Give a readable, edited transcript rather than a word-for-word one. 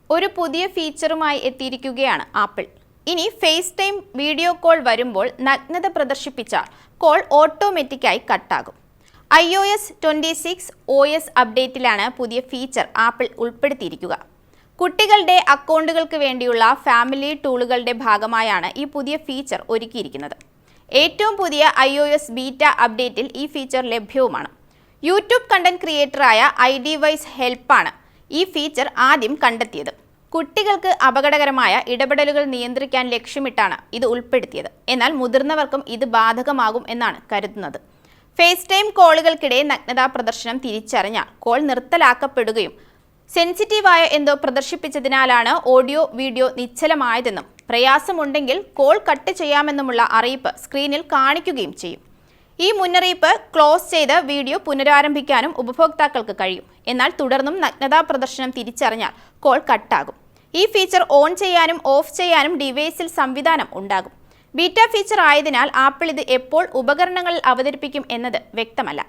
ഒരു പുതിയ ഫീച്ചറുമായി എത്തിയിരിക്കുകയാണ് ആപ്പിൾ. ഇനി ഫേസ് ടൈം വീഡിയോ കോൾ വരുമ്പോൾ നഗ്നത പ്രദർശിപ്പിച്ചാൽ കോൾ ഓട്ടോമാറ്റിക്കായി കട്ടാകും. iOS 26 OS അപ്ഡേറ്റിലാണ് പുതിയ ഫീച്ചർ ആപ്പിൾ ഉൾപ്പെടുത്തിയിരിക്കുക. കുട്ടികളുടെ അക്കൗണ്ടുകൾക്ക് വേണ്ടിയുള്ള ഫാമിലി ടൂളുകളുടെ ഭാഗമായാണ് ഈ പുതിയ ഫീച്ചർ ഒരുക്കിയിരിക്കുന്നത്. ഏറ്റവും പുതിയ iOS ബീറ്റ അപ്ഡേറ്റിൽ ഈ ഫീച്ചർ ലഭ്യവുമാണ്. യൂട്യൂബ് കണ്ടന്റ് ക്രിയേറ്ററായ iDevice ഹെൽപ്പാണ് ഈ ഫീച്ചർ ആദ്യം കണ്ടെത്തിയത്. കുട്ടികൾക്ക് അപകടകരമായ ഇടപെടലുകൾ നിയന്ത്രിക്കാൻ ലക്ഷ്യമിട്ടാണ് ഇത് ഉൾപ്പെടുത്തിയത്. എന്നാൽ മുതിർന്നവർക്കും ഇത് ബാധകമാകും എന്നാണ് കരുതുന്നത്. ഫേസ് ടൈം കോളുകൾക്കിടെ നഗ്നതാ പ്രദർശനം തിരിച്ചറിഞ്ഞാൽ കോൾ നിർത്തലാക്കപ്പെടുകയും സെൻസിറ്റീവായ എന്തോ പ്രദർശിപ്പിച്ചതിനാലാണ് ഓഡിയോ വീഡിയോ നിശ്ചലമായതെന്നും പ്രയാസമുണ്ടെങ്കിൽ കോൾ കട്ട് ചെയ്യാമെന്നുമുള്ള അറിയിപ്പ് സ്ക്രീനിൽ കാണിക്കുകയും ചെയ്യും. ഈ മുന്നറിയിപ്പ് ക്ലോസ് ചെയ്ത് വീഡിയോ പുനരാരംഭിക്കാനും ഉപഭോക്താക്കൾക്ക് കഴിയും. എന്നാൽ തുടർന്നും നഗ്നതാ പ്രദർശനം തിരിച്ചറിഞ്ഞാൽ കോൾ കട്ടാകും. ഈ ഫീച്ചർ ഓൺ ചെയ്യാനും ഓഫ് ചെയ്യാനും ഡിവൈസിൽ സംവിധാനം ഉണ്ടാകും. ബീറ്റ ഫീച്ചർ ആയതിനാൽ ആപ്പിൾ ഇത് എപ്പോൾ ഉപകരണങ്ങളിൽ അവതരിപ്പിക്കും എന്നത് വ്യക്തമല്ല.